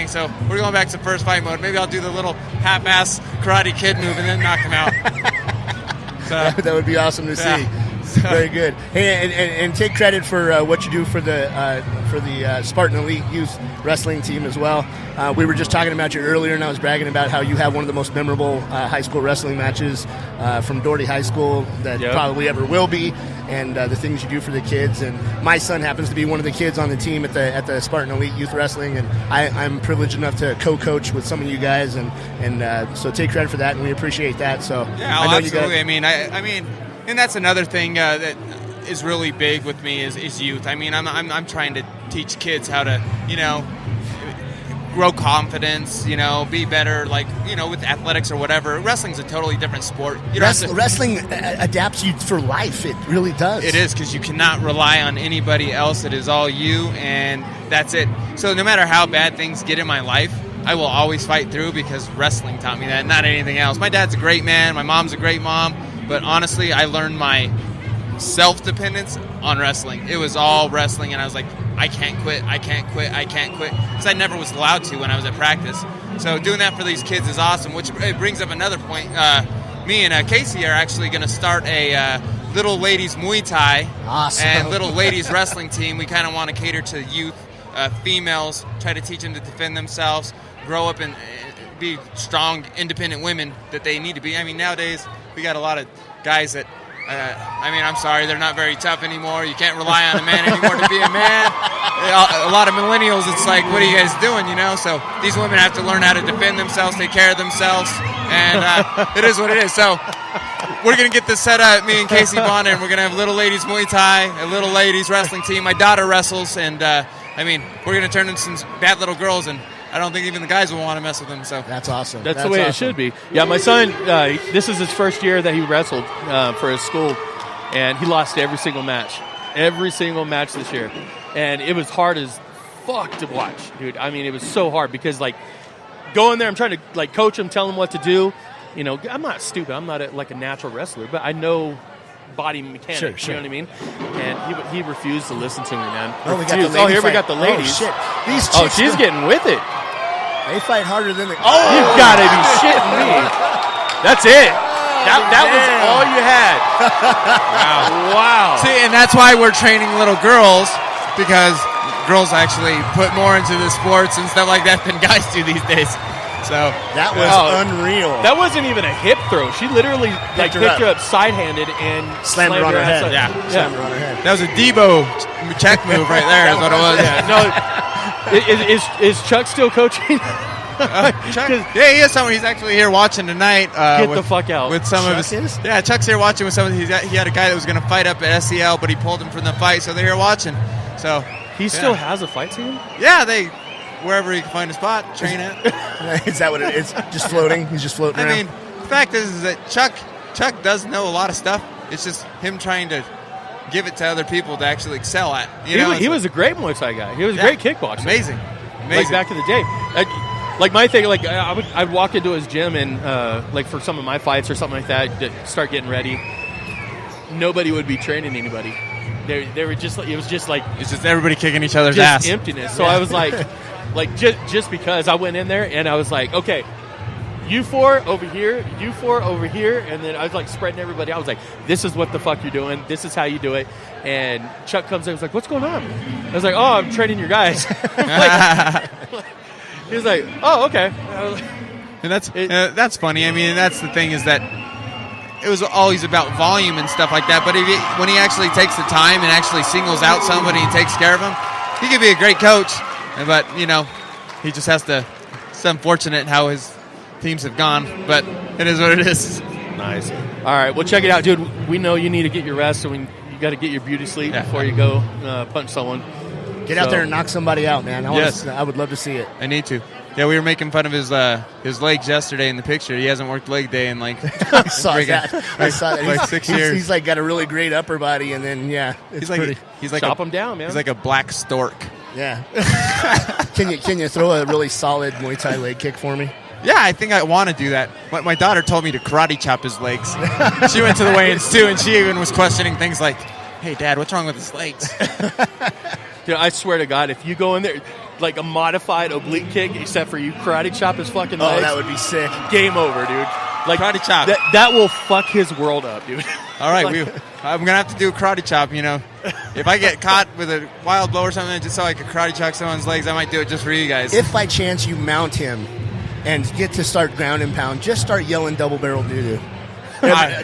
So we're going back to first fight mode. Maybe I'll do the little half-ass Karate Kid move and then knock him out. So, that would be awesome to see. Very good. Hey, and take credit for what you do for the Spartan Elite Youth Wrestling Team as well. We were just talking about you earlier, and I was bragging about how you have one of the most memorable high school wrestling matches from Doherty High School that probably ever will be, and the things you do for the kids. And my son happens to be one of the kids on the team at the Spartan Elite Youth Wrestling, and I'm privileged enough to co-coach with some of you guys, and so take credit for that, and we appreciate that. So yeah, I know absolutely. You guys, I mean. And that's another thing that is really big with me is youth. I mean, I'm trying to teach kids how to, grow confidence, be better, with athletics or whatever. Wrestling's a totally different sport. Wrestling adapts you for life. It really does. It is, because you cannot rely on anybody else. It is all you, and that's it. So no matter how bad things get in my life, I will always fight through, because wrestling taught me that, not anything else. My dad's a great man. My mom's a great mom. But honestly, I learned my self-dependence on wrestling. It was all wrestling, and I was like, I can't quit, because I never was allowed to when I was at practice. So doing that for these kids is awesome, which it brings up another point. Me and Casey are actually going to start a little ladies Muay Thai and little ladies wrestling team. We kind of want to cater to youth, females, try to teach them to defend themselves, grow up and be strong, independent women that they need to be. I mean, nowadays we got a lot of guys that, I'm sorry, they're not very tough anymore. You can't rely on a man anymore to be a man. A lot of millennials, it's like, what are you guys doing, So these women have to learn how to defend themselves, take care of themselves, and it is what it is. So we're going to get this set up, me and Casey Bond, and we're going to have little ladies Muay Thai, a little ladies wrestling team. My daughter wrestles, and we're going to turn into some bad little girls, and I don't think even the guys will want to mess with them. So that's awesome. That's the way it should be. Yeah, my son, this is his first year that he wrestled for his school, and he lost every single match this year. And it was hard as fuck to watch, dude. I mean, it was so hard because, going there, I'm trying to, coach him, tell him what to do. I'm not stupid. I'm not a natural wrestler, but I know body mechanics, sure. You know what I mean? And he refused to listen to me, man. We got the ladies. We got the ladies. Oh, shit. These chicks she's getting with it. They fight harder than they... You gotta be shitting me. That's it. That was all you had. Wow. See, and that's why we're training little girls, because girls actually put more into the sports and stuff like that than guys do these days. So that was unreal. That wasn't even a hip throw. She literally picked her up side-handed and slammed her on her head. Slammed her on her head. That was a Debo check move right there. Is what it was. Yeah. No. Is Chuck still coaching? Chuck, he is someone. He's actually here watching tonight. Get the fuck out. With some Chuck of his. Is? Yeah, Chuck's here watching with some of his. He had a guy that was going to fight up at SEL, but he pulled him from the fight, so they're here watching. So he still has a fight team. Yeah, wherever he can find a spot, train at. Is that what it is? Just floating? He's just floating around? I mean, the fact is that Chuck does know a lot of stuff. It's just him trying to give it to other people to actually excel at. He was a great Muay Thai guy. He was a great kickboxer. Amazing. Back in the day. My thing, I'd walk into his gym and, for some of my fights or something like that, to start getting ready, nobody would be training anybody. They were just, it was just like... It's just everybody kicking each other's ass. Just emptiness. So I was just because I went in there and I was like, okay, you four over here, you four over here, and then I was spreading everybody out. I was like, this is what the fuck you're doing. This is how you do it. And Chuck comes in and was like, what's going on? I was like, oh, I'm training your guys. He was like, oh, okay. And that's funny. I mean, that's the thing, is that it was always about volume and stuff like that. But when he actually takes the time and actually singles out somebody and takes care of them, he could be a great coach. But, he just has to... It's unfortunate how his teams have gone, but it is what it is. Nice. All right, well, check it out, dude. We know you need to get your rest, so you got to get your beauty sleep before you go punch someone. Get out there and knock somebody out, man. I would love to see it. I need to. Yeah, we were making fun of his legs yesterday in the picture. He hasn't worked leg day in I saw that. 6 years. He's got a really great upper body, and then he's like chop him down, man. He's like a black stork. Yeah. Can you throw a really solid Muay Thai leg kick for me? Yeah, I think I want to do that. My daughter told me to karate chop his legs. She went to the weigh-ins too, and she even was questioning things like, "Hey, Dad, what's wrong with his legs?" Dude, I swear to God, if you go in there, like a modified oblique kick, except for you karate chop his fucking Oh, legs. that would be sick. Game over, dude. Like Karate chop. That will fuck his world up, dude. All right, I'm going to have to do a karate chop, you know. If I get caught with a wild blow or something just so I could karate chop someone's legs, I might do it just for you guys. If by chance you mount him and get to start ground and pound, just start yelling double barrel doo-doo.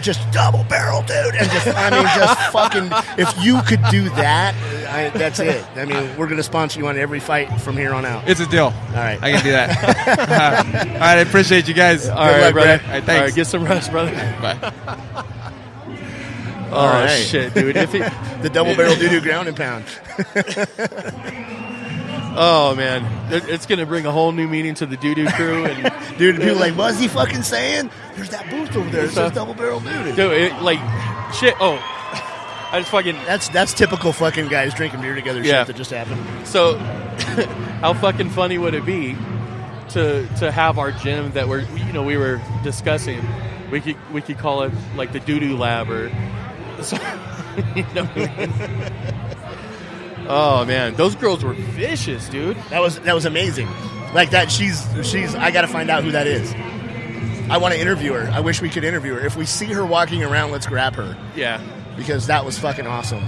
Just double barrel, dude. And just fucking, if you could do that, that's it. I mean, we're going to sponsor you on every fight from here on out. It's a deal. All right. I can do that. All right, I appreciate you guys. All right, brother. All right, thanks. All right, get some rest, brother. Bye. Oh, right. shit, dude. The double barrel doo-doo ground and pound. Oh, man. It's going to bring a whole new meaning to the doo-doo crew. And Dude, people are like, what's he fucking saying? There's that booth over there. It says double barrel doo-doo. dude, shit. Oh, I just fucking... That's typical fucking guys drinking beer together Yeah. shit that just happened. So, how fucking funny would it be to have our gym that we were discussing? We could call it like the doo-doo lab or... So, Oh man, those girls were vicious, dude. That was amazing. Like that, she's. I got to find out who that is. I want to interview her. I wish we could interview her. If we see her walking around, let's grab her Yeah. because that was fucking awesome.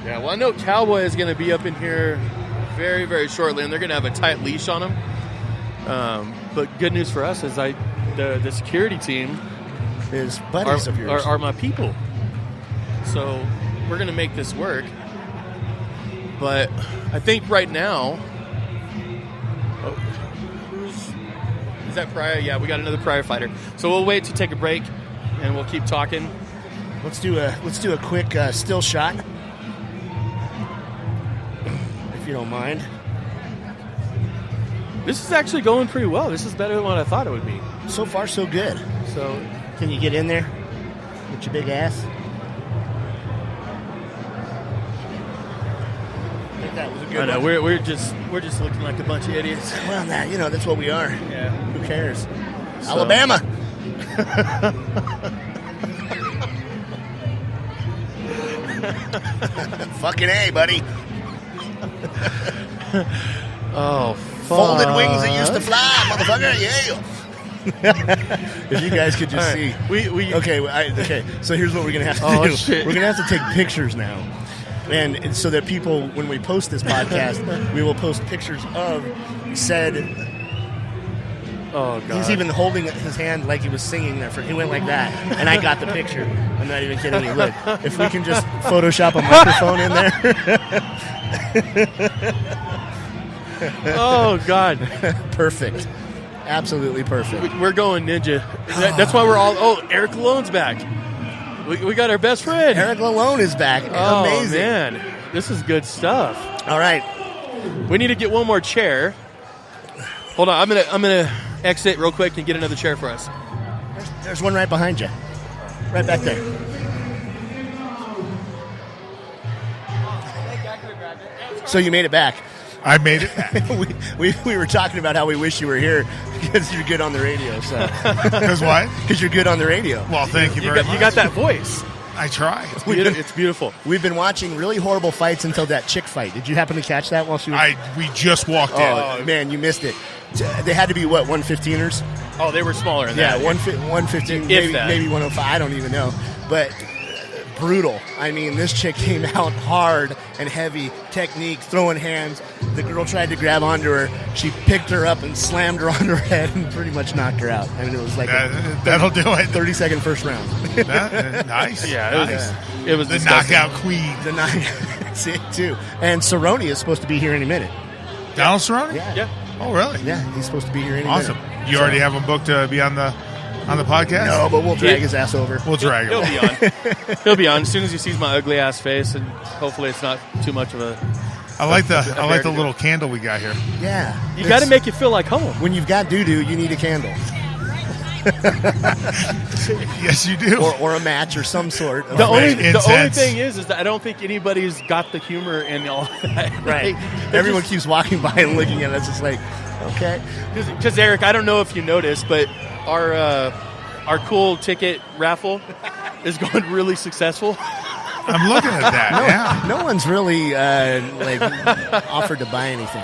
Yeah. Well, I know Cowboy is going to be up in here very, very shortly, and they're going to have a tight leash on him. But good news for us is the security team Is buddies of yours. are my people. So we're going to make this work. But I think right now, is that Pryor? Yeah, we got another Pryor fighter. So we'll wait to take a break, and we'll keep talking. Let's do a quick still shot, if you don't mind. This is actually going pretty well. This is better than what I thought it would be. So far, so good. So Can you get in there with your big ass? I think that was a good I know one. we're just looking like a bunch of idiots. Well, that's what we are. Yeah. Who cares? So- Alabama. Fucking A, buddy. Oh, Folded wings that used to fly, motherfucker. Yeah. If you guys could just All right. see. Okay. So here's what we're gonna have to Oh, do. shit. We're gonna have to take pictures now, and so that people, when we post this podcast, we will post pictures of said. Oh god. He's even holding his hand like he was singing there. He went like that, and I got the picture. I'm not even kidding you. Look, if we can just Photoshop a microphone in there. Oh god. Perfect. Absolutely perfect. We're going ninja. That's why we're all. Oh, Eric Lalone's back. We got our best friend. Eric Lalone is back. Oh Amazing. man, this is good stuff. All right. We need to get one more chair. Hold on, I'm gonna exit real quick and get another chair for us. There's one right behind you. Right back there. So you made it back. I made it back. we were talking about how we wish you were here because you're good on the radio. So Because what? because you're good on the radio. Well, thank you very much. You got that voice. I try. It's beautiful. We've been watching really horrible fights until that chick fight. Did you happen to catch that while she was? We just walked in. Man, you missed it. They had to be what 115ers. Oh, they were smaller than Yeah, that. 115, If that. maybe 105. I don't even know, but brutal. I mean, this chick came out hard and heavy, technique, throwing hands. The girl tried to grab onto her. She picked her up and slammed her on her head and pretty much knocked her out. I mean, it was like That'll do it. 30-second first round. Nice. Yeah, nice. it was The disgusting. knockout queen. The nine, that's it too. And Cerone is supposed to be here any minute. Donald Cerone? Yeah. Oh, really? Yeah, he's supposed to be here any Awesome. minute. You already have him booked to be on the podcast? No, but we'll drag his ass over. We'll drag him. He'll be on. He'll be on as soon as he sees my ugly ass face, and hopefully it's not too much of a. I like the little candle we got here. Yeah. You got to make it feel like home. When you've got doo-doo, you need a candle. Yes, you do. Or a match or some sort. The only Incense. thing is that I don't think anybody's got the humor in all that. Right. Everyone keeps walking by and looking at us. It's like, okay. Because Eric, I don't know if you noticed, but our cool ticket raffle is going really successful. I'm looking at that. Yeah. No one's really offered to buy anything.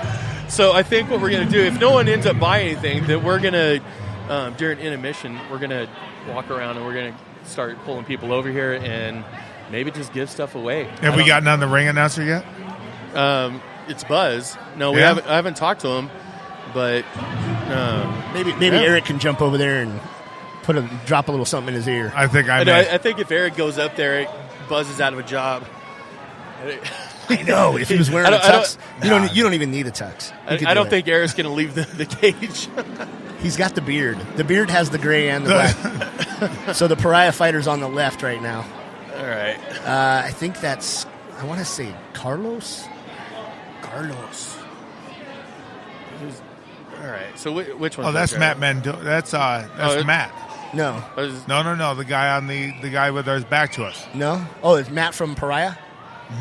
So I think what we're going to do, if no one ends up buying anything, that we're going to, during intermission, we're going to walk around and we're going to start pulling people over here and maybe just give stuff away. Have we gotten on the ring announcer yet? It's Buzz. No, Yeah? I haven't talked to him, but Maybe Yeah. Eric can jump over there and drop a little something in his ear. I think I I may. think if Eric goes up there, Buzz is out of a job. I know. If he was wearing a tux, you don't even need a tux. He could I do don't it. think Eric's going to leave the cage. He's got the beard. The beard has the gray and the black. So the pariah fighter's on the left right now. All right. I think that's, I want to say Carlos. All right. So which one? Oh, that's Matt Mendo. That's Matt. No. No. The guy with his back to us. No? Oh, it's Matt from Pariah?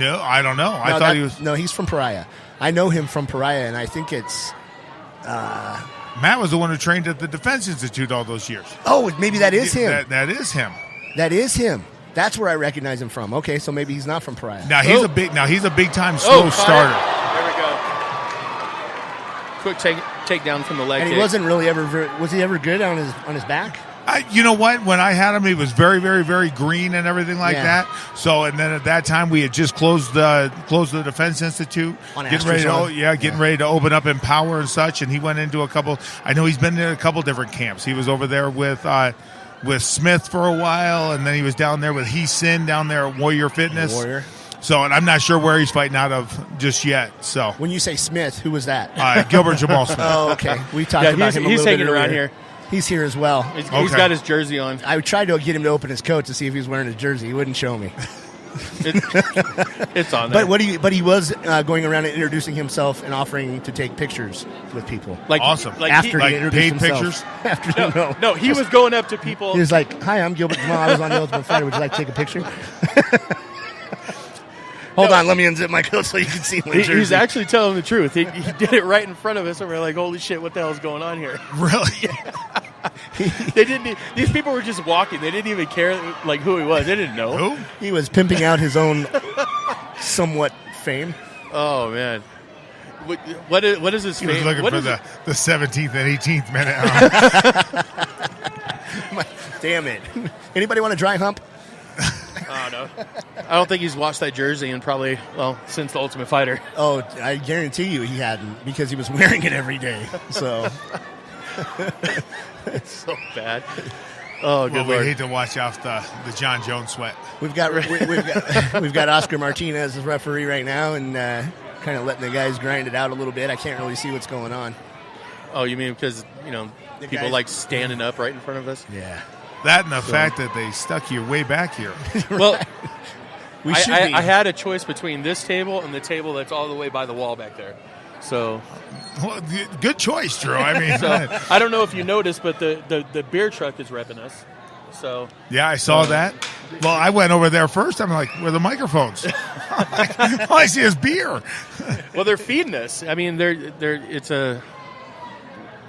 No, I don't know. I No, thought he was. No, he's from Pariah. I know him from Pariah, and I think it's... Matt was the one who trained at the Defense Institute all those years. Oh, maybe that is him. That is him. That is him. That's where I recognize him from. Okay, so maybe he's not from Pariah. Now he's a big time slow starter. There we go. Quick takedown from the leg And he kick. wasn't really ever... Was he ever good on his back? You know what? When I had him, he was very, very, very green and everything like Yeah. that. So, and then at that time, we had just closed the Defense Institute, On getting ready Astro's ready to open up Empower and such. And he went into a couple. I know he's been in a couple different camps. He was over there with Smith for a while, and then he was down there with He Sin down there at Warrior Fitness. Warrior. So, and I'm not sure where he's fighting out of just yet. So, When you say Smith, who was that? Gilbert Jamal Smith. Oh, okay. We talked about him a he's little hanging bit around earlier. here. He's here as well. He's Okay. got his jersey on. I tried to get him to open his coat to see if he was wearing his jersey. He wouldn't show me. It's on there. But he was going around and introducing himself and offering to take pictures with people. like, Awesome. Like After he, he introduced paid himself. pictures? After no, he was going up to people. He was like, "Hi, I'm Gilbert Jamal. I was on The Ultimate Fighter. Would you like to take a picture?" Hold on, let me unzip my coat so you can see my jersey. He's actually telling the truth. He did it right in front of us, and we're like, "Holy shit! What the hell is going on here?" Really? They didn't. These people were just walking. They didn't even care like who he was. They didn't know. Who? He was pimping out his own somewhat fame. Oh man, what is his He was fame? looking What for is the 17th and 18th minute. Damn it! Anybody want a dry hump? I don't know. I don't think he's watched that jersey in probably since the Ultimate Fighter. Oh, I guarantee you he hadn't because he was wearing it every day. So It's so bad. Oh, good Well, we lord. hate to watch off the John Jones sweat. we've got Oscar Martinez as referee right now, and kind of letting the guys grind it out a little bit. I can't really see what's going on. Oh, you mean because The people guys- like standing up right in front of us? Yeah, That and the fact that they stuck you way back here. Well, we should be. I had a choice between this table and the table that's all the way by the wall back there. So Well, good choice, Drew. I mean, I don't know if you noticed, but the beer truck is repping us. So yeah, I saw that. Well, I went over there first. I'm like, where are the microphones? All I see is beer. well, they're feeding us. I mean, it's a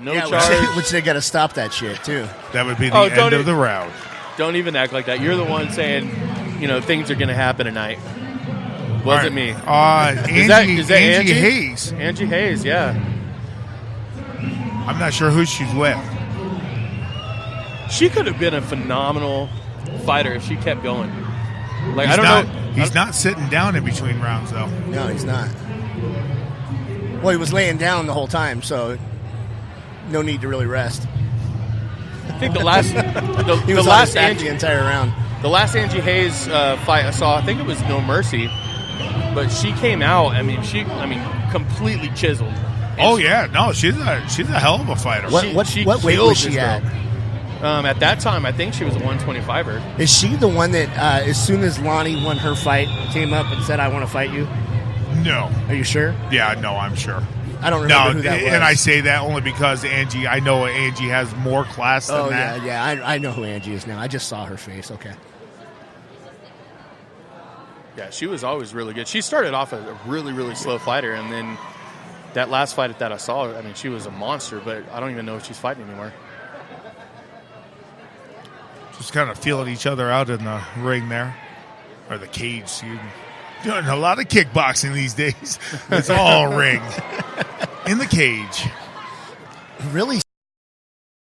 no yeah, charge. which they got to stop that shit too. That would be the Oh, end of the round. Don't even act like that. You're the one saying, things are going to happen tonight. Wasn't me. Angie, Is that Angie Angie? Hayes. Angie Hayes, yeah. I'm not sure who she's with. She could have been a phenomenal fighter if she kept going. Like, I don't know. He's not sitting down in between rounds, though. No, he's not. Well, he was laying down the whole time, so no need to really rest. I think the last He the was on last his back Angie the entire round. the last Angie Hayes fight I saw, I think it was No Mercy, but she came out. I mean, completely chiseled. And Oh yeah, no, she's a hell of a fighter. What weight killed was she this at? girl. At that time, I think she was a 125er. Is she the one that, as soon as Lonnie won her fight, came up and said, "I want to fight you"? No, Are you sure? yeah, no, I'm sure. I don't remember No, who that was. and I say that only because I know Angie has more class than Oh that. yeah. I know who Angie is now. I just saw her face. Okay. Yeah, she was always really good. She started off as a really, really slow fighter, and then that last fight that I saw, I mean, she was a monster, but I don't even know if she's fighting anymore. Just kind of feeling each other out in the ring there, or the cage. Excuse me. Doing a lot of kickboxing these days. It's all ring. in the cage. Really